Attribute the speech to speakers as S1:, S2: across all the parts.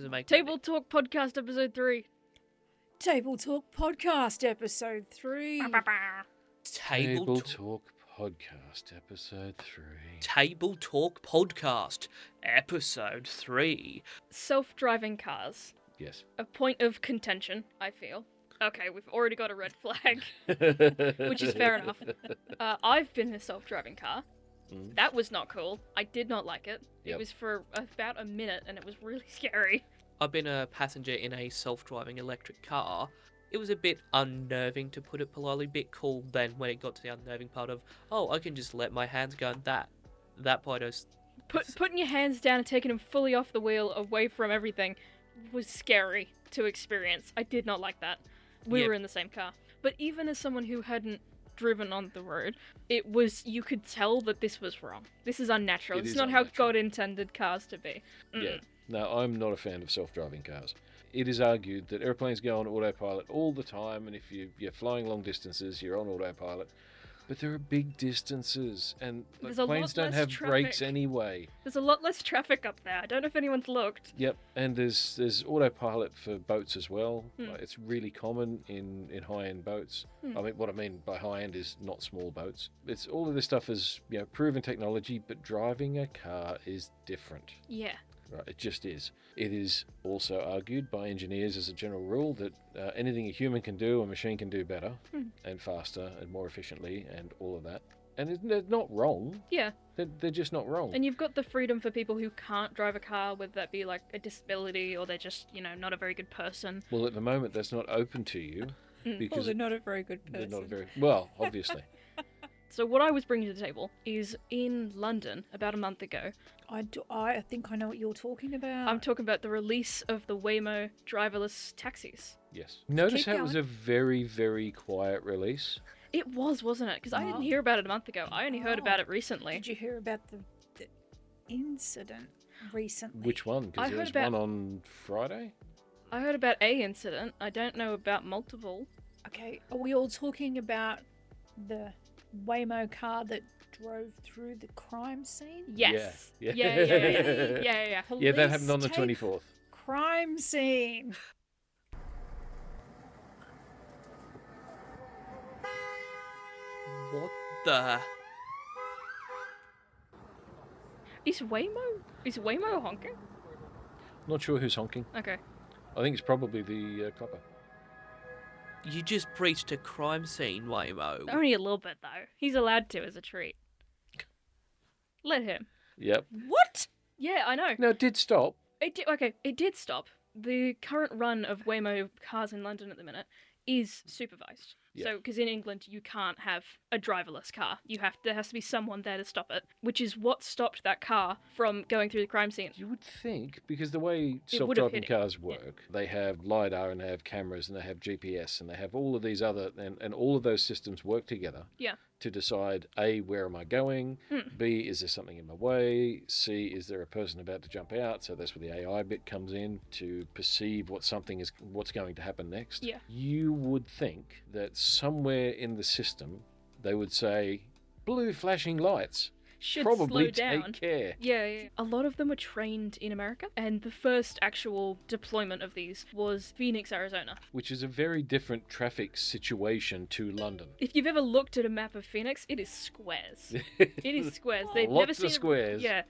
S1: Table Talk Podcast Episode 3.
S2: Table Talk Podcast Episode 3.
S3: Table Talk Podcast Episode 3.
S1: Table Talk Podcast Episode 3. Self-driving cars.
S3: Yes.
S1: A point of contention, I feel. Okay, we've already got a red flag, which is fair enough. I've been in a self-driving car. That was not cool. I did not like it. It was for about a minute, and it was really scary. I've been a passenger in a self-driving electric car. It was a bit unnerving, to put it politely. Bit cool then when it got to the unnerving part of, I can just let my hands go, and that part is... Putting your hands down and taking them fully off the wheel, away from everything, was scary to experience. I did not like that. We were in the same car. But even as someone who hadn't driven on the road, you could tell that this was wrong. This is unnatural. It's not how God intended cars to be.
S3: Yeah. No, I'm not a fan of self-driving cars. It is argued that airplanes go on autopilot all the time, and if you're flying long distances, you're on autopilot. But there are big distances, and planes don't have brakes anyway.
S1: There's a lot less traffic up there. I don't know if anyone's looked.
S3: Yep, and there's autopilot for boats as well. It's really common in high-end boats. I mean, what I mean by high-end is not small boats. It's all of this stuff is proven technology, but driving a car is different.
S1: Yeah.
S3: Right, it just is. It is also argued by engineers as a general rule that anything a human can do, a machine can do better and faster and more efficiently and all of that. And they're not wrong.
S1: Yeah.
S3: They're just not wrong.
S1: And you've got the freedom for people who can't drive a car, whether that be like a disability or they're just, not a very good person.
S3: Well, at the moment, that's not open to you. Because
S2: they're not a very good person.
S3: They're not well, obviously.
S1: So what I was bringing to the table is in London about a month ago.
S2: I think I know what you're talking about.
S1: I'm talking about the release of the Waymo driverless taxis.
S3: Yes. Notice how it was a very, very quiet release?
S1: It was, wasn't it? Because I didn't hear about it a month ago. I only heard about it recently.
S2: Did you hear about the incident recently?
S3: Which one? Because there was one on Friday?
S1: I heard about a incident. I don't know about multiple.
S2: Okay, are we all talking about the Waymo car that drove through the crime scene?
S1: Yes.
S3: Yeah.
S1: Yeah.
S3: Yeah, that happened on the 24th.
S2: Crime scene.
S1: What the? Is Waymo honking?
S3: Not sure who's honking.
S1: Okay.
S3: I think it's probably the copper.
S4: You just breached a crime scene, Waymo.
S1: Only a little bit, though. He's allowed to as a treat. Let him.
S3: Yep.
S2: What?
S1: Yeah, I know.
S3: No, it did stop.
S1: It did stop. The current run of Waymo cars in London at the minute is supervised.
S3: Yeah.
S1: So, because in England you can't have a driverless car. There has to be someone there to stop it, which is what stopped that car from going through the crime scene.
S3: You would think, because the way self-driving cars work, they have LiDAR and they have cameras and they have GPS and they have all of these other, and all of those systems work together to decide, A, where am I going? B, is there something in my way? C, is there a person about to jump out? So that's where the AI bit comes in to perceive what's going to happen next.
S1: Yeah.
S3: You would think that somewhere in the system they would say, blue flashing lights.
S1: Should
S3: probably
S1: slow down.
S3: Take care.
S1: Yeah. A lot of them were trained in America, and the first actual deployment of these was Phoenix, Arizona.
S3: Which is a very different traffic situation to London.
S1: If you've ever looked at a map of Phoenix, it is squares. It is squares. They've
S3: Lots
S1: never seen
S3: of squares.
S1: Yeah.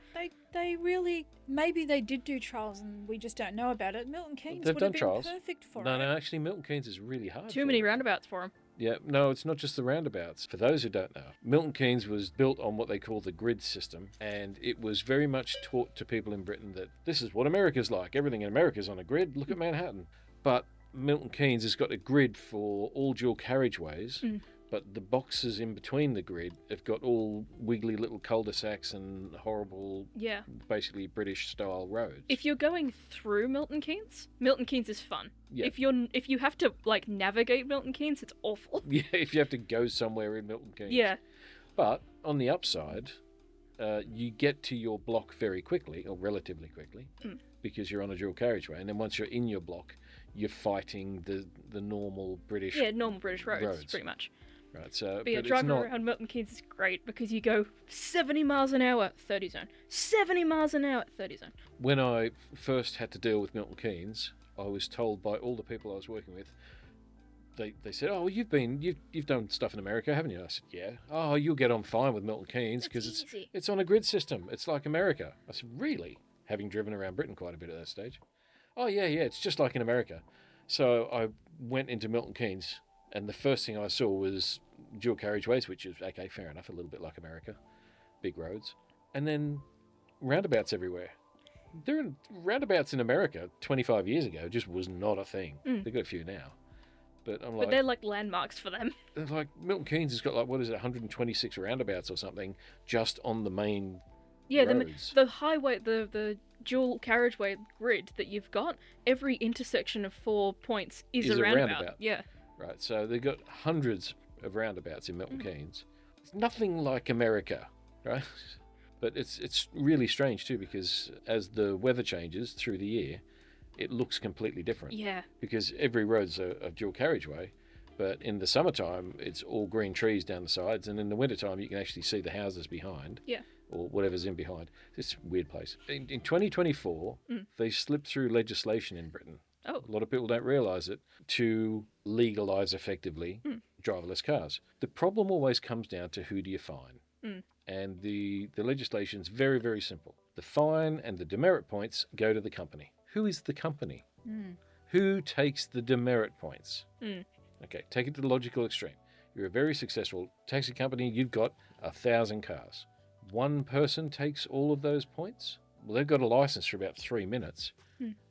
S2: They really, maybe they did do trials and we just don't know about it. Milton Keynes
S3: They've
S2: would have
S3: done
S2: been
S3: trials.
S2: perfect for it.
S3: No, actually Milton Keynes is really hard.
S1: Too many roundabouts for them.
S3: Yeah, no, it's not just the roundabouts. For those who don't know, Milton Keynes was built on what they call the grid system, and it was very much taught to people in Britain that this is what America's like. Everything in America's on a grid. Look at Manhattan. But Milton Keynes has got a grid for all dual carriageways, but the boxes in between the grid have got all wiggly little cul-de-sacs and horrible, basically British-style roads.
S1: If you're going through Milton Keynes is fun.
S3: Yeah.
S1: If you have to navigate Milton Keynes, it's awful.
S3: Yeah, if you have to go somewhere in Milton Keynes.
S1: Yeah.
S3: But on the upside, you get to your block very quickly, or relatively quickly, because you're on a dual carriageway. And then once you're in your block, you're fighting the normal British
S1: normal British roads, pretty much.
S3: Right, so
S1: But yeah,
S3: but it's
S1: driving
S3: not.
S1: around Milton Keynes is great because you go 70 miles an hour, 30 zone. 70 miles an hour, 30 zone.
S3: When I first had to deal with Milton Keynes, I was told by all the people I was working with, they said, "Oh, you've done stuff in America, haven't you?" I said, "Yeah." "Oh, you'll get on fine with Milton Keynes because
S1: It's easy.
S3: it's on a grid system. It's like America." I said, "Really?" Having driven around Britain quite a bit at that stage. "Oh, yeah, it's just like in America." So I went into Milton Keynes, and the first thing I saw was dual carriageways, which is okay, fair enough, a little bit like America, big roads, and then roundabouts everywhere. Roundabouts in America 25 years ago just was not a thing. They've got a few now. But I'm like,
S1: But they're like landmarks for them.
S3: like Milton Keynes has got like, what is it, 126 roundabouts or something just on the main
S1: Yeah,
S3: roads.
S1: the highway, the dual carriageway grid that you've got, every intersection of 4 points is a roundabout. Yeah.
S3: Right, so they've got hundreds of roundabouts in Milton Keynes. It's nothing like America, right? But it's really strange too, because as the weather changes through the year, it looks completely different.
S1: Yeah.
S3: Because every road's a dual carriageway, but in the summertime it's all green trees down the sides, and in the wintertime you can actually see the houses behind.
S1: Yeah.
S3: Or whatever's in behind. It's a weird place. In 2024, they slipped through legislation in Britain.
S1: Oh.
S3: A lot of people don't realise it, to legalise effectively driverless cars. The problem always comes down to who do you fine. And the legislation's very, very simple. The fine and the demerit points go to the company. Who is the company? Who takes the demerit points? Okay, take it to the logical extreme. You're a very successful taxi company, you've got 1,000 cars. One person takes all of those points? Well, they've got a license for about 3 minutes,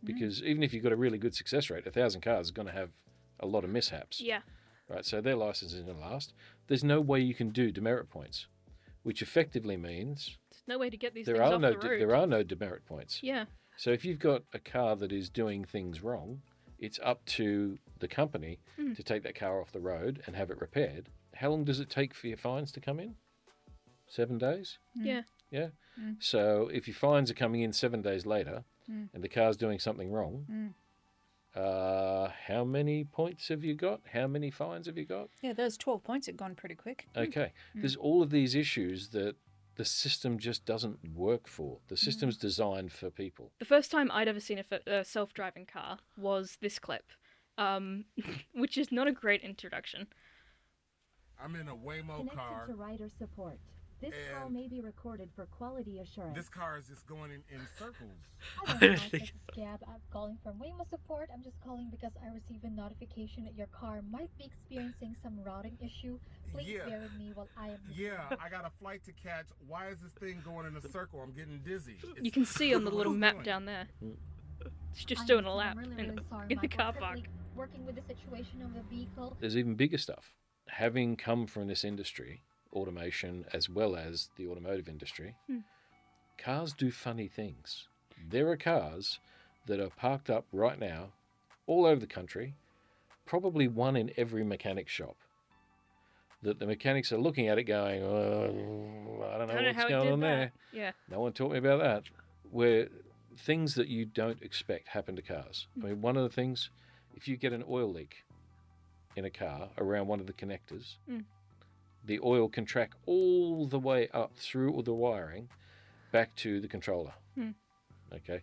S3: because even if you've got a really good success rate, 1,000 cars are going to have a lot of mishaps.
S1: Yeah.
S3: Right, so their license is going to last. There's no way you can do demerit points, which effectively means
S1: There's no way to get these
S3: there
S1: things
S3: are
S1: off
S3: no
S1: the road.
S3: there are no demerit points.
S1: Yeah.
S3: So if you've got a car that is doing things wrong, it's up to the company to take that car off the road and have it repaired. How long does it take for your fines to come in? 7 days?
S1: Yeah.
S3: Yeah. So if your fines are coming in 7 days later and the car's doing something wrong, how many points have you got? How many fines have you got?
S2: Yeah, those 12 points have gone pretty quick.
S3: Okay. There's all of these issues that the system just doesn't work for. The system's designed for people.
S1: The first time I'd ever seen a self-driving car was this clip, which is not a great introduction.
S5: I'm in a Waymo
S6: Connected
S5: car.
S6: to rider support. This call
S5: And-
S6: may be recorded for quality assurance.
S5: This car is just going in circles.
S7: I don't know, this is Gab. I'm calling from Waymo'S support. I'm just calling because I received a notification that your car might be experiencing some routing issue. Please
S5: Yeah.
S7: bear with me while I am.
S5: Yeah, I got a flight to catch. Why is this thing going in a circle? I'm getting dizzy.
S1: You can see on the little
S5: What's
S1: map
S5: going?
S1: down there. It's just
S7: I
S1: doing a
S7: understand.
S1: lap
S7: I'm really sorry.
S1: in the
S7: Mike.
S1: car
S7: We're
S1: park.
S7: currently working with the situation of the vehicle.
S3: There's even bigger stuff. Having come from this industry, automation as well as the automotive industry, cars do funny things. There are cars that are parked up right now all over the country, probably one in every mechanic shop, that the mechanics are looking at it going, oh, I don't know what's
S1: how it
S3: going
S1: did
S3: on
S1: that.
S3: there.
S1: Yeah.
S3: No one taught me about that. Where things that you don't expect happen to cars. I mean, one of the things, if you get an oil leak in a car around one of the connectors, the oil can track all the way up through all the wiring back to the controller. Okay,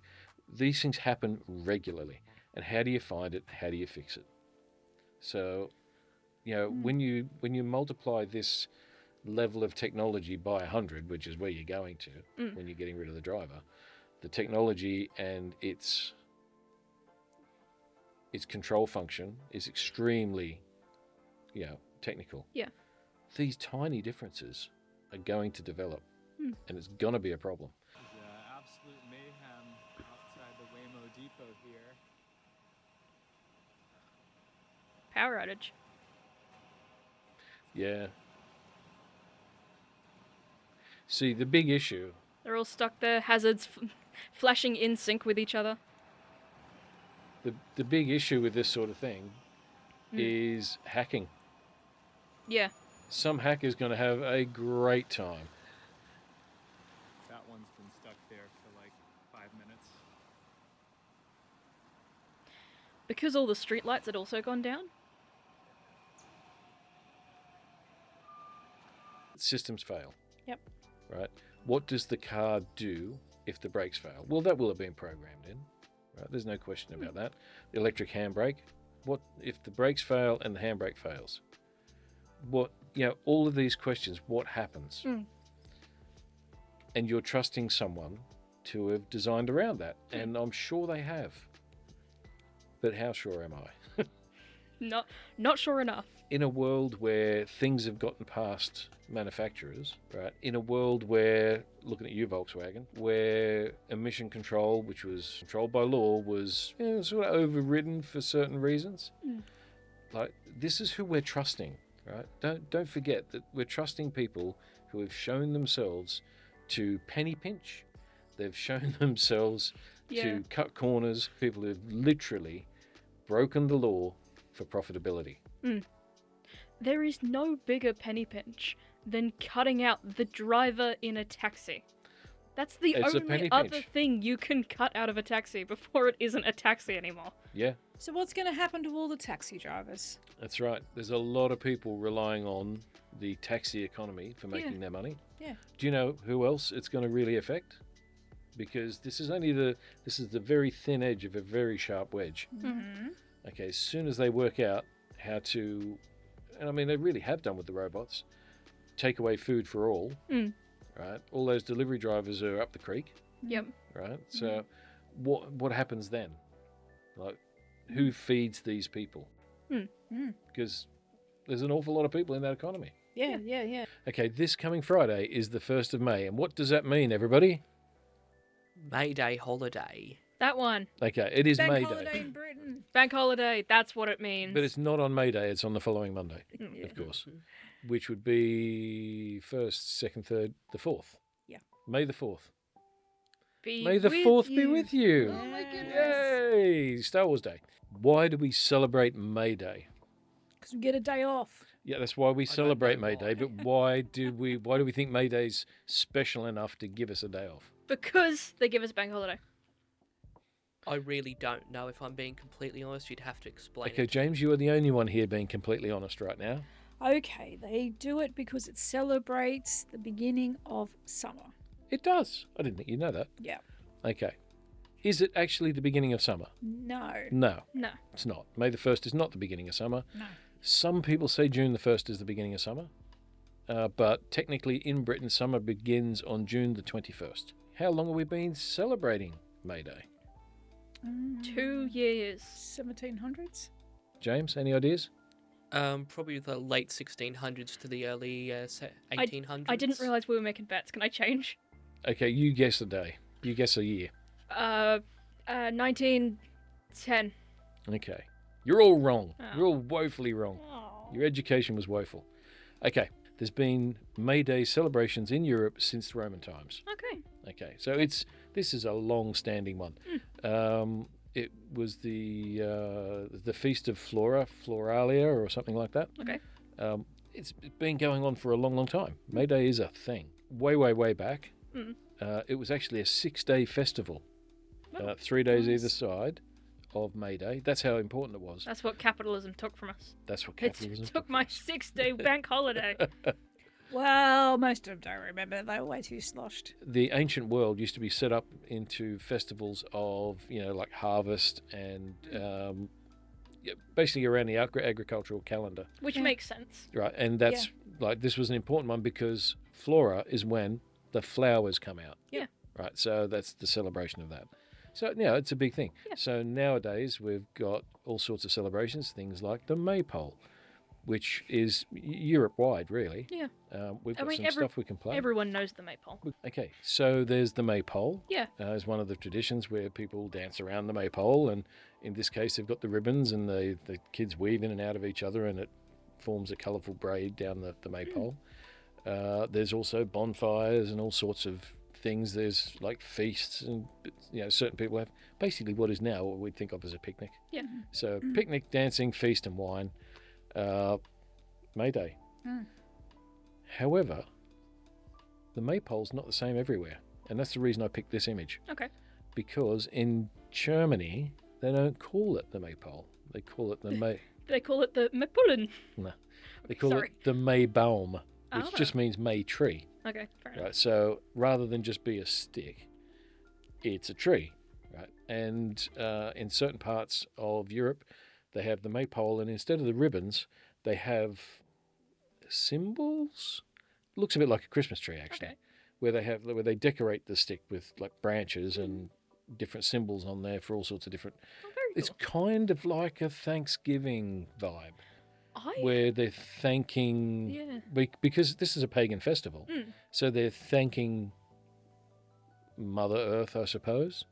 S3: these things happen regularly, and how do you find it? How do you fix it? So, you know, when you multiply this level of technology by 100, which is where you're going to when you're getting rid of the driver, the technology and its control function is extremely, technical.
S1: Yeah.
S3: These tiny differences are going to develop, and it's going to be a problem.
S8: Absolute mayhem outside the Waymo depot here.
S1: Power outage.
S3: Yeah. See, the big issue,
S1: They're all stuck there, hazards flashing in sync with each other.
S3: the big issue with this sort of thing is hacking.
S1: Yeah.
S3: Some hacker's going to have a great time.
S8: That one's been stuck there for like 5 minutes.
S1: Because all the streetlights had also gone down.
S3: systems fail.
S2: Yep.
S3: Right? What does the car do if the brakes fail? Well, that will have been programmed in. Right? There's no question about that. The electric handbrake. What if the brakes fail and the handbrake fails? What, all of these questions, what happens? And you're trusting someone to have designed around that. And I'm sure they have. But how sure am I?
S1: Not sure enough.
S3: In a world where things have gotten past manufacturers, right? In a world where, looking at you, Volkswagen, where emission control, which was controlled by law, was sort of overridden for certain reasons. Like, this is who we're trusting, right? Don't forget that we're trusting people who have shown themselves to penny pinch. They've shown themselves to cut corners. People who've literally broken the law for profitability.
S1: There is no bigger penny pinch than cutting out the driver in a taxi. That's the
S3: It's a
S1: only
S3: penny
S1: other
S3: pinch.
S1: thing you can cut out of a taxi before it isn't a taxi anymore.
S3: Yeah,
S2: So what's going to happen to all the taxi drivers?
S3: that's right. There's a lot of people relying on the taxi economy for making their money.
S2: Yeah.
S3: Do you know who else it's going to really affect? Because this is the very thin edge of a very sharp wedge. Okay, as soon as they work out how to, and I mean they really have done with the robots, take away food for all, right? All those delivery drivers are up the creek,
S1: Yep.
S3: right? So what happens then? Like, who feeds these people? Because there's an awful lot of people in that economy.
S2: Yeah.
S3: Okay, this coming Friday is the 1st of May, and what does that mean, everybody?
S4: May Day holiday.
S1: That one.
S3: Okay, it is
S2: Bank
S3: May
S2: holiday
S3: Day,
S2: in Britain.
S1: Bank holiday, that's what it means.
S3: but it's not on May Day, it's on the following Monday, of course, which would be 1st, 2nd, 3rd, the 4th.
S2: Yeah.
S3: May the 4th.
S1: Be
S3: May the
S1: with
S3: 4th be
S1: you.
S3: with you.
S2: Oh my goodness.
S3: Yay! Star Wars Day. Why do we celebrate May Day?
S2: Because we get a day off.
S3: Yeah, that's why we
S4: don't
S3: celebrate
S4: know
S3: May
S4: why.
S3: Day, but why do we think May Day's special enough to give us a day off?
S1: Because they give us a bank holiday.
S4: I really don't know. If I'm being completely honest, you'd have to explain
S3: Okay,
S4: it.
S3: James, you are the only one here being completely honest right now.
S2: Okay, they do it because it celebrates the beginning of summer.
S3: It does. I didn't think you'd know that.
S2: Yeah.
S3: Okay. Is it actually the beginning of summer?
S2: No.
S3: No,
S1: No.
S3: it's not. May the 1st is not the beginning of summer.
S2: No.
S3: Some people say June the 1st is the beginning of summer, but technically in Britain, summer begins on June the 21st. How long have we been celebrating May Day?
S1: 2 years.
S2: 1700s?
S3: James, any ideas?
S4: Probably the late 1600s to the early 1800s.
S1: I didn't realise we were making bets. Can I change?
S3: Okay, you guess a day. You guess a year.
S1: 1910.
S3: Okay. You're all wrong.
S1: Oh.
S3: You're all woefully wrong.
S2: Oh.
S3: Your education was woeful. Okay, there's been May Day celebrations in Europe since Roman times.
S1: Okay.
S3: Okay, so this is a long-standing one. It was the feast of Floralia, or something like that.
S1: Okay.
S3: It's been going on for a long, long time. May Day is a thing. Way back. It was actually a 6-day festival, 3 days either side of May Day. That's how important it was.
S1: That's what capitalism took from us.
S3: That's what
S1: It
S3: capitalism
S1: took my 6-day bank holiday.
S2: Well, most of them don't remember. They were way too sloshed.
S3: The ancient world used to be set up into festivals of, like harvest and basically around the agricultural calendar,
S1: Which makes sense.
S3: right? And that's like, this was an important one because flora is when the flowers come out.
S1: Yeah.
S3: Right. So that's the celebration of that. So, it's a big thing.
S1: Yeah.
S3: So nowadays we've got all sorts of celebrations, things like the Maypole, which is Europe-wide, really.
S1: Yeah.
S3: We've
S1: I
S3: got
S1: mean,
S3: some stuff we can play.
S1: Everyone knows the maypole.
S3: Okay, so there's the Maypole.
S1: Yeah.
S3: Is one of the traditions where people dance around the Maypole, and in this case, they've got the ribbons, and the kids weave in and out of each other, and it forms a colourful braid down the Maypole. There's also bonfires and all sorts of things. There's like feasts, and certain people have basically what is now what we'd think of as a picnic.
S1: Yeah.
S3: So picnic, dancing, feast, and wine. May Day. However, the Maypole's not the same everywhere, and that's the reason I picked this image.
S1: Okay.
S3: Because in Germany, they don't call it the Maypole. They call it the
S1: They call it the Mapullen.
S3: No, they call
S1: Sorry.
S3: it the Maybaum. which
S1: Oh.
S3: just means May tree.
S1: Okay, fair enough.
S3: Right. So rather than just be a stick, it's a tree. Right. And in certain parts of Europe, they have the maypole, and instead of the ribbons, they have symbols. Looks a bit like a Christmas tree, actually,
S1: Okay.
S3: where they decorate the stick with like branches and different symbols on there for all sorts of different.
S1: Oh, very
S3: It's
S1: cool.
S3: kind of like a Thanksgiving vibe,
S1: I
S3: where they're thanking
S1: yeah.
S3: because this is a pagan festival,
S1: Mm.
S3: so they're thanking Mother Earth, I suppose,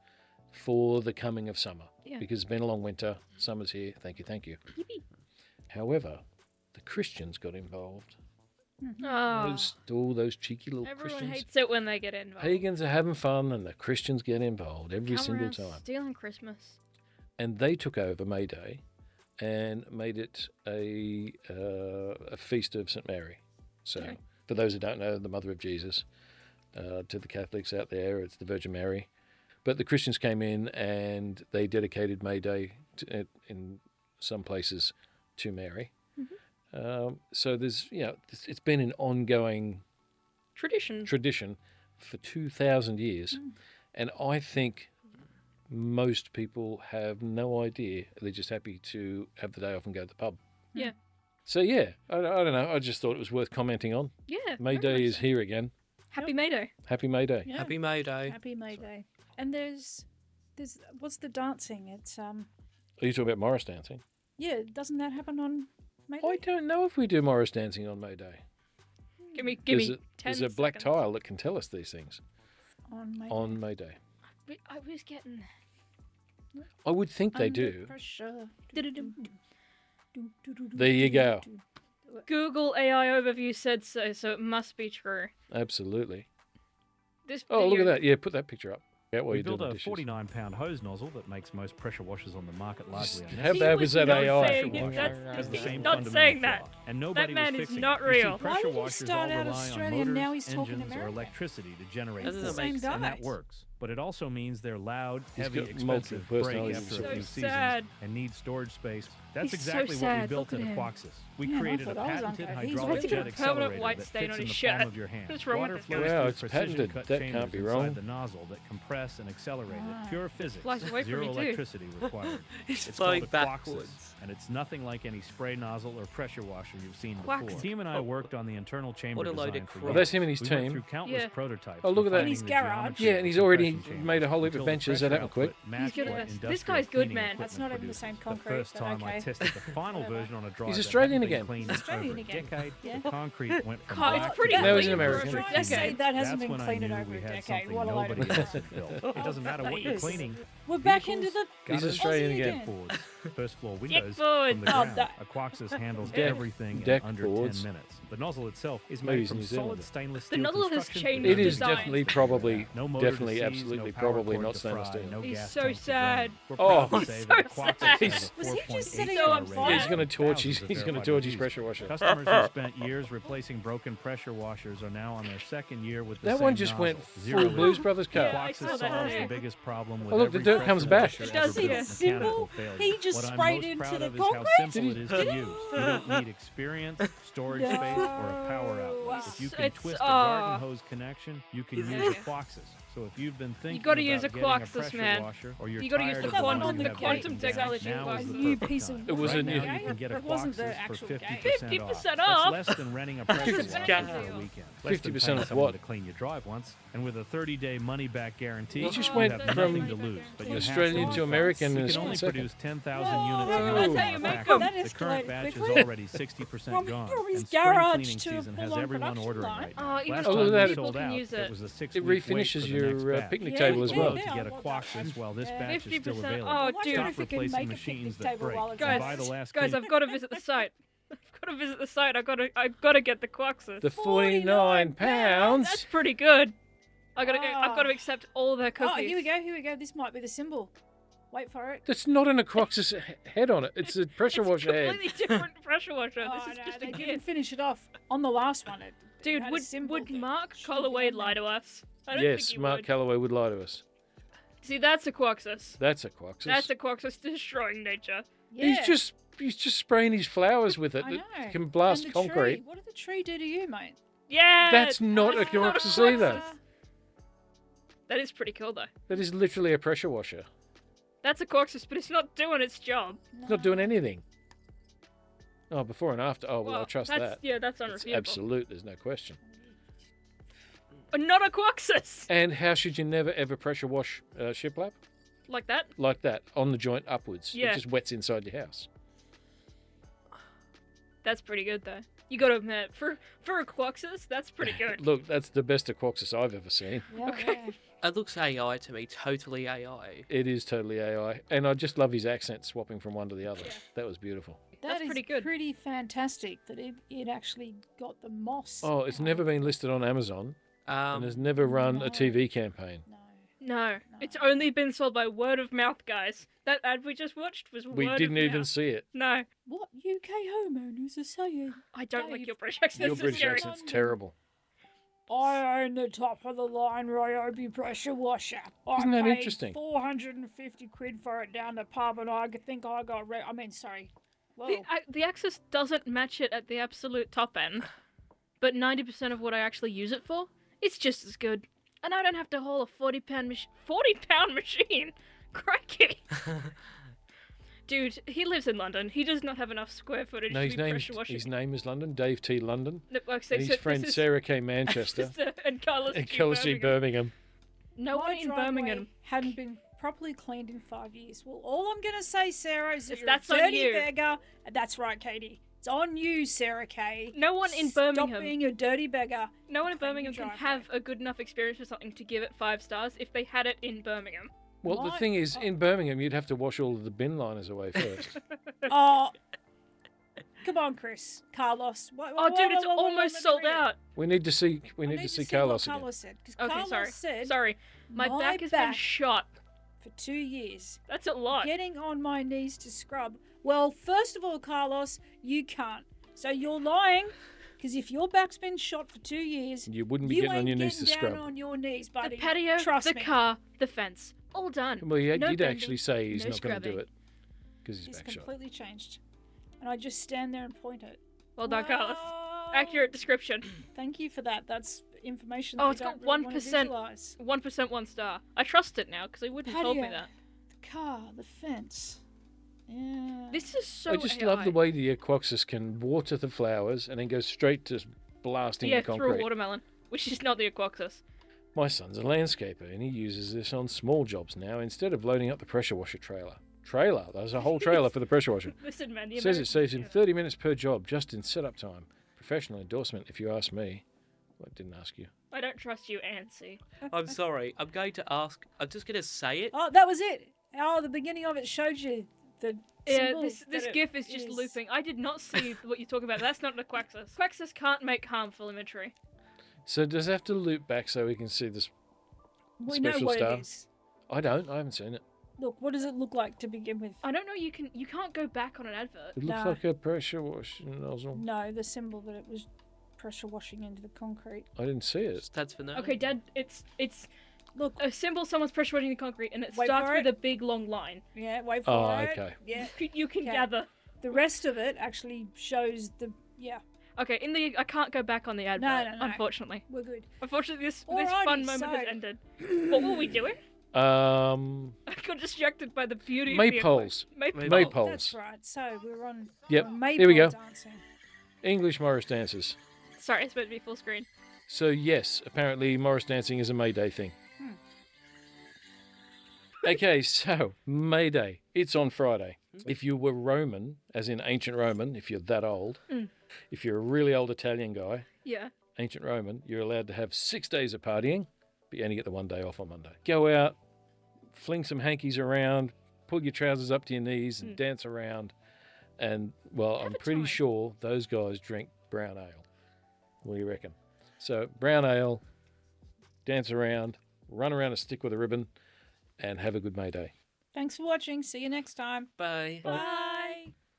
S3: for the coming of summer.
S1: Yeah.
S3: Because it's been a long winter, summer's here. Thank you, thank you.
S1: Yippee.
S3: However, the Christians got involved.
S1: Oh,
S3: All those cheeky little
S1: everyone
S3: Christians.
S1: hates it when they get involved.
S3: Pagans are having fun, and the Christians get involved every
S1: Come
S3: single
S1: around
S3: time.
S1: stealing Christmas.
S3: And they took over May Day and made it a feast of St. Mary. So,
S1: Okay.
S3: for those who don't know, the Mother of Jesus, to the Catholics out there, it's the Virgin Mary. But the Christians came in and they dedicated May Day in some places to Mary. So there's, it's been an ongoing
S1: Tradition.
S3: for 2,000 years. And I think most people have no idea. They're just happy to have the day off and go to the pub.
S1: Yeah.
S3: So, yeah, I don't know. I just thought it was worth commenting on.
S1: Yeah.
S3: May
S1: very
S3: Day
S1: much
S3: is
S1: so.
S3: here again.
S1: Happy May Day.
S3: Happy May Day.
S2: Yeah.
S4: Happy May Day.
S2: Happy May Day. And there's what's the dancing? It's
S3: Are you talking about Morris dancing?
S2: yeah, doesn't that happen on May Day?
S3: I don't know if we do Morris dancing on May Day.
S1: Give me
S3: There's
S1: 10
S3: there's a black
S1: seconds.
S3: tile that can tell us these things
S2: On May
S3: on May Day.
S1: I was getting.
S3: I would think they
S2: Under
S3: do.
S2: Pressure.
S3: There you go.
S1: Google AI overview said so, so it must be true.
S3: Absolutely.
S1: This
S3: Oh, look at
S1: video-
S3: that. Yeah, put that picture up. Yeah, while
S9: We
S3: you're doing
S9: built
S3: the
S9: a
S3: dishes.
S9: 49-pound hose nozzle that makes most pressure washers on the market largely
S3: How
S9: unnecessary.
S3: bad was that
S1: not
S3: AI?
S1: saying it.
S9: Washer
S1: That's-
S9: has the
S1: he's
S9: same
S1: not
S9: fundamental
S1: saying that.
S9: flaw, and nobody
S1: man
S9: was
S1: is
S9: fixing
S1: not
S9: it. You see,
S1: real.
S2: Why
S9: pressure
S2: did he
S9: washers
S2: start
S9: all
S2: out
S9: rely
S2: Australian,
S9: on motors,
S2: now he's talking
S9: engines, or
S2: American?
S9: electricity to generate
S4: That
S9: the
S4: doesn't
S9: force,
S4: make sense.
S9: and that
S2: guy.
S9: works. But it also means they're loud,
S3: He's
S9: heavy,
S3: got
S9: expensive,
S3: multiple
S9: break
S3: personalities.
S9: after
S1: So
S9: a few seasons,
S1: sad.
S9: and need storage space. That's
S1: He's so
S9: exactly what we
S1: sad.
S9: built
S1: Look
S9: at
S1: at him.
S9: Aquaxis. We
S2: Man, I
S9: created a
S2: thought I was
S9: patented
S2: unfair. He's
S9: hydraulic
S2: really
S9: jet
S2: got a
S1: permanent
S9: accelerator
S1: white
S9: that
S1: stain
S9: fits
S1: on
S9: in
S1: his
S9: the
S1: shirt.
S9: palm of your hand.
S1: What's wrong with
S9: Water
S1: this guy?
S9: flows
S3: Wow,
S9: through
S3: it's
S9: precision
S3: patented.
S9: cut
S3: That
S9: chambers
S3: can't be
S9: inside
S3: wrong.
S9: the nozzle that compress and accelerate it. Pure physics.
S1: Flies away from
S9: Zero
S1: me, too.
S9: electricity required.
S4: It's
S9: It's
S4: flowing
S9: called a Aquaxis,
S4: backwards.
S9: and it's nothing like any spray nozzle or pressure washer you've seen
S1: Quack.
S9: before. The team and I worked on the internal chamber
S4: What a load
S9: design
S4: of
S9: for
S4: crap.
S3: Well, that's him and his
S9: we went
S3: team.
S9: through countless
S1: Yeah.
S9: prototypes.
S3: Oh, look at that.
S9: refining
S2: In his
S9: the
S2: garage.
S9: geometry
S3: Yeah,
S9: of
S3: and
S9: the
S3: he's already
S9: compression chamber
S3: made a whole heap of
S9: until the
S3: benches. That
S9: pressure
S3: happened quick.
S9: output matched
S1: good at
S9: what
S1: this. This
S9: industrial
S1: guy's good,
S9: cleaning
S1: man.
S9: equipment
S2: That's not even the
S9: produces.
S2: same
S9: The
S2: concrete,
S9: first
S2: but
S9: time I
S2: okay.
S9: tested the final
S2: Whatever.
S9: version on a drive
S3: He's
S9: that
S3: Australian
S9: hadn't been
S3: again.
S9: cleaned
S2: Australian
S9: over a
S2: again.
S9: decade,
S2: Yeah.
S9: the concrete went from
S1: God, it's
S9: black
S1: pretty
S9: to
S3: No, he's
S1: clean
S3: an
S1: for
S3: American.
S1: a
S2: Trying to say
S1: decade.
S2: that hasn't
S9: That's
S2: been
S9: when I
S2: cleaned in
S9: knew
S2: over
S9: we
S2: a
S9: had
S2: decade.
S9: something
S2: What a load of
S9: nobody else
S2: crap.
S9: had built. It doesn't matter what you're
S2: Please.
S9: cleaning.
S2: We're back into the
S3: He's
S9: gutters,
S3: Australian
S2: Aussie
S3: again.
S9: boards, first floor windows
S1: boards.
S9: from the
S2: Oh,
S9: ground.
S2: that-
S9: Aquaxis handles
S3: Deck-
S9: everything
S3: deck
S9: in under
S3: boards.
S9: 10 minutes. The nozzle itself is
S3: Maybe
S9: made
S3: he's
S9: from
S3: New Zealander.
S9: solid stainless
S1: The
S9: steel
S1: nozzle has
S9: construction
S1: changed
S9: with
S3: It is
S1: design.
S3: definitely, probably,
S9: no motor to
S3: definitely,
S9: seize,
S3: absolutely,
S9: no power
S3: probably
S9: cord
S3: not
S9: to
S3: stainless
S9: fry,
S3: steel.
S9: no
S1: He's
S9: gas
S1: so
S9: tank to
S1: sad.
S9: drain. We're
S3: Oh,
S9: proud to say that
S1: so
S9: Aquaxis
S1: sad.
S9: has a
S3: He's-
S2: Was he just
S9: 4.8
S2: sitting
S9: star
S2: on
S9: rating.
S2: fire?
S3: He's going to torch.
S9: Thousands of
S3: He's going to
S9: verified
S3: torch his
S9: reviews.
S3: pressure washer.
S9: Customers who spent years replacing broken pressure washers are now on their second year with the
S3: That
S9: same
S3: one just
S9: nozzle.
S3: went
S9: Zero
S3: full Blues
S9: leaks.
S3: Brothers
S1: Yeah,
S3: car.
S1: I saw
S9: Aquaxis
S1: that
S9: solves
S1: too.
S9: the biggest problem with
S3: Oh, look, the
S9: every
S3: dirt
S9: pressure
S3: comes back.
S9: washer
S1: It
S9: ever
S1: does
S9: built,
S1: here.
S9: mechanical failure.
S2: He just
S9: What I'm
S2: sprayed
S9: most
S2: into
S9: proud
S2: the
S9: of is how
S2: concrete?
S9: simple it is to use. You don't need experience, storage
S2: No.
S9: space, or a power outlet. If you can
S1: It's-
S9: twist a garden hose connection, you can use Aquaxis. So if you've been thinking
S1: gotta use
S9: about
S1: Aquaxis,
S9: getting a pressure
S1: man.
S9: washer, or you're
S1: You gotta use
S9: tired
S1: the
S9: of the
S2: quantum-
S9: ones
S2: the
S9: you have
S2: quantum
S9: breaking down,
S1: technology
S9: now is
S1: device.
S9: the
S2: New
S9: perfect
S2: piece
S9: time.
S2: of
S3: It was
S9: Right
S3: a
S9: now
S3: new-
S9: you can get
S2: It wasn't the
S9: Aquaxis for
S2: actual
S9: 50%
S2: game.
S9: off.
S1: 50%
S9: That's
S1: off?
S9: less than renting a pressure washer for a
S1: deal.
S9: weekend. Less than
S3: 50%
S9: paying
S3: off
S9: someone
S3: what?
S9: to clean your drive once. And with a 30-day money-back guarantee,
S3: You just
S9: you
S3: went
S9: have
S3: from
S9: nothing to lose. But you have
S3: Australian
S9: to
S3: to American
S9: we
S3: in
S9: can
S3: a
S9: only
S3: split second.
S9: produce 10,000
S2: Whoa.
S9: units a year.
S3: That's
S9: from
S1: how you
S9: our
S1: make
S9: factory.
S2: them.
S9: The current
S2: That
S9: batch is
S2: escalated
S9: already 60%
S2: From-
S9: gone.
S2: from his
S9: And spring
S2: garage
S9: cleaning
S2: to
S9: season has
S2: full-on
S9: everyone
S2: production
S9: ordering
S2: line.
S9: right
S1: Oh,
S9: now.
S1: even
S9: Last
S3: Oh,
S9: time
S3: that-
S9: we
S1: people
S9: sold
S1: can
S9: out,
S1: use
S9: it
S1: it.
S9: was a
S3: It
S9: 6-week wait
S3: refinishes
S9: for the
S3: your
S9: next batch.
S3: picnic
S2: Yeah,
S3: table as
S2: yeah,
S3: well.
S9: To
S2: yeah.
S9: get a
S2: Well,
S9: Aquaxis while this
S2: yeah.
S9: batch is still
S1: 50%.
S9: available.
S1: Oh,
S2: I
S1: dude.
S2: wonder
S9: Stop
S2: if it can
S9: replacing
S2: make a
S9: machines
S2: picnic
S9: that
S2: table
S9: break.
S2: while it's
S1: Guys,
S9: Buy the last
S1: Guys,
S9: key.
S1: I've got to visit the site. I've got to visit the site. I've got to get the Quaxis.
S3: The 49 pounds.
S1: That's pretty good. I've got
S2: Ah.
S1: to accept all their cookies.
S2: Oh, here we go. Here we go. This might be the symbol. Wait for it.
S3: That's not an Aquaxis head on it. It's a pressure
S1: It's
S3: washer
S1: a
S3: head.
S1: completely different pressure washer.
S2: Oh,
S1: This is
S2: no,
S1: just
S2: they
S1: a
S2: didn't
S1: gift.
S2: finish it off on the last one. It
S1: Dude,
S2: had a symbol
S1: would
S2: that
S1: Mark
S2: shouldn't be
S1: Colloway
S2: on
S1: lie
S2: there.
S1: to us? I don't
S3: Yes,
S1: think he
S3: Mark
S1: would.
S3: Calloway would lie to us.
S1: See, that's a Quaxis.
S3: That's Aquaxis.
S1: That's a Quaxis destroying nature.
S2: Yeah.
S3: He's just spraying his flowers with it.
S2: I
S3: That
S2: know.
S3: can blast
S2: And the
S3: concrete.
S2: Tree. What did the tree do to you, mate?
S1: Yeah!
S3: That's not a
S1: that's not
S3: Quoxus
S1: Quoxus.
S3: either.
S1: That is pretty cool, though.
S3: That is literally a pressure washer.
S1: That's a Quoxus, but it's not doing its job.
S3: It's not doing anything. Oh, before and after. Oh, well, I trust
S1: that's,
S3: that.
S1: Yeah, that's
S3: It's
S1: unrefutable.
S3: absolute. There's no question.
S1: Not a Quoxus!
S3: And how should you never ever pressure wash shiplap?
S1: Like that?
S3: Like that, on the joint upwards.
S1: Yeah.
S3: It just wets inside your house.
S1: That's pretty good, though. You gotta admit, for a Quoxus, that's pretty good.
S3: Look, that's the best Quoxus I've ever seen.
S2: Yeah,
S1: Okay.
S2: yeah.
S4: It looks AI to me, totally AI.
S3: It is totally AI. And I just love his accent swapping from one to the other. That was beautiful.
S1: That's
S2: That is
S1: pretty good.
S2: pretty fantastic that it actually got the moss.
S3: Oh, it's
S2: out
S3: never
S2: of-
S3: been listed on Amazon and has never run
S2: no.
S3: a TV campaign.
S2: No.
S1: No, it's only been sold by word of mouth, guys. That ad we just watched was
S3: We
S1: word
S3: didn't
S1: of
S3: even
S1: mouth.
S3: see it.
S1: No,
S2: What UK homeowners are saying?
S1: I don't like
S2: Dave,
S1: your British accent.
S3: Your
S1: It's
S3: British
S1: scary.
S3: accent's terrible.
S2: I own the top of the line Ryobi pressure washer.
S3: Isn't that
S2: I paid
S3: interesting?
S2: 450 quid for it down the pub, and I think I got. Sorry. Whoa.
S1: The Axis doesn't match it at the absolute top end, but 90% of what I actually use it for, it's just as good. And I don't have to haul a 40-pound machine. Crikey. Dude, he lives in London. He does not have enough square footage
S3: No,
S1: to
S3: his
S1: be pressure washing.
S3: name is London. Dave T. London.
S1: No, like,
S3: And his friend Sarah K. Manchester.
S1: and Carlos
S3: and
S1: G.
S3: Carlos G.
S1: Birmingham.
S3: Birmingham.
S1: No
S2: My
S1: one in
S2: driveway
S1: Birmingham.
S2: hadn't been properly cleaned in 5 years. Well, all I'm going to say, Sarah, is that
S1: If
S2: you're
S1: that's
S2: a
S1: on
S2: dirty
S1: you.
S2: beggar. That's right, Katie. It's on you, Sarah K.
S1: No one in
S2: Stop
S1: Birmingham.
S2: being a dirty beggar.
S1: No one in
S2: Clean
S1: Birmingham
S2: your
S1: can
S2: driveway.
S1: have a good enough experience for something to give it 5 stars if they had it in Birmingham.
S3: Well, the
S2: My-
S3: thing is, in Birmingham, you'd have to wash all of the bin liners away first.
S2: Oh, come on, Chris. Carlos.
S1: Oh, dude, it's almost sold out.
S3: we need to see. We
S2: I
S3: need to see
S2: what
S3: Carlos again.
S2: Carlos said. 'Cause
S1: Okay,
S2: Carlos
S1: sorry.
S2: said
S1: Sorry. My back has been shot.
S2: for 2 years.
S1: That's a lot.
S2: Getting on my knees to scrub. Well, first of all, Carlos, you can't. So you're lying. Because if your back's been shot for 2 years,
S3: You wouldn't be
S2: you
S3: getting on
S2: ain't
S3: your knees to
S2: getting down
S3: scrub.
S2: on your knees,
S1: The
S2: buddy.
S1: patio,
S2: Trust
S1: the
S2: me.
S1: car, the fence. All done.
S3: Well, you'd
S1: No bending,
S3: actually say he's
S1: no
S3: not going to do
S1: scrubbing.
S3: it because he's
S2: It's
S3: back shot.
S2: completely changed. And I just stand there and point it.
S1: Well done, Carlos.
S2: Wow.
S1: Accurate description.
S2: Thank you for that. That's information
S1: Oh,
S2: that
S1: it's
S2: I
S1: got
S2: don't really
S1: 1%.
S2: wanna visualize.
S1: 1% 1 star. I trust it now because they wouldn't have told me
S2: Patio.
S1: that.
S2: The car, the fence. Yeah.
S1: This is so
S3: I just
S1: AI.
S3: love the way the Aquoxus can water the flowers and then go straight to blasting
S1: Yeah,
S3: the
S1: through a
S3: concrete.
S1: watermelon, which is not the Aquoxus.
S3: My son's a landscaper and he uses this on small jobs now instead of loading up the pressure washer trailer. There's a whole trailer for the pressure washer.
S1: Listen, man, the
S3: Says it
S1: Americans
S3: saves him
S1: do that.
S3: 30 minutes per job just in setup time. Professional endorsement, if you ask me. Well, I didn't ask you.
S1: I don't trust you, Ancy.
S4: I'm sorry. I'm going to ask. I'm just going to say it.
S2: Oh, that was it. Oh, the beginning of it showed you the
S1: Yeah,
S2: symbol
S1: this
S2: that it
S1: GIF is just looping. I did not see what you're talking about. That's not an Aquaxus. Aquaxus can't make harmful imagery.
S3: So does it have to loop back so we can see this?
S2: We know
S3: special
S2: what
S3: star?
S2: it is.
S3: I haven't seen it.
S2: Look, what does it look like to begin with?
S1: I don't know. You can't go back on an advert.
S3: It looks
S2: No.
S3: like a pressure washing nozzle.
S2: No, the symbol that it was pressure washing into the concrete.
S3: I didn't see it.
S4: That's for no.
S1: Okay, Dad. It's
S2: Look,
S1: a symbol. Someone's pressure washing the concrete, and it
S2: Wait
S1: starts
S2: for
S1: with
S2: it.
S1: a big long line.
S2: yeah, wait for
S3: Oh,
S2: it.
S3: okay.
S2: Yeah.
S1: You can
S2: Okay.
S1: gather.
S2: The rest of it actually shows
S1: Okay, I can't go back on the advert.
S2: no.
S1: Unfortunately.
S2: we're good.
S1: Unfortunately, this
S2: Alrighty,
S1: fun moment has
S2: so-
S1: ended. What were we doing? I got distracted by the beauty of the
S3: Maypoles.
S1: Maypoles.
S3: Maypoles.
S2: That's right. So we're on.
S3: Yep,
S2: on
S3: here we go.
S2: Maypole dancing.
S3: English Morris dances.
S1: Sorry, it's meant to be full screen.
S3: So yes, apparently Morris dancing is a May Day thing. Okay, so May Day. It's on Friday. If you were Roman, as in ancient Roman, if you're that old, if you're a really old Italian guy,
S1: Yeah.
S3: ancient Roman, you're allowed to have 6 days of partying, but you only get the 1 day off on Monday. Go out, fling some hankies around, pull your trousers up to your knees and dance around. And, well, I'm
S1: a
S3: pretty
S1: time.
S3: sure those guys drink brown ale. What do you reckon? So, brown ale, dance around, run around a stick with a ribbon, and have a good May Day.
S2: Thanks for watching. See you next time.
S4: Bye.
S2: Bye.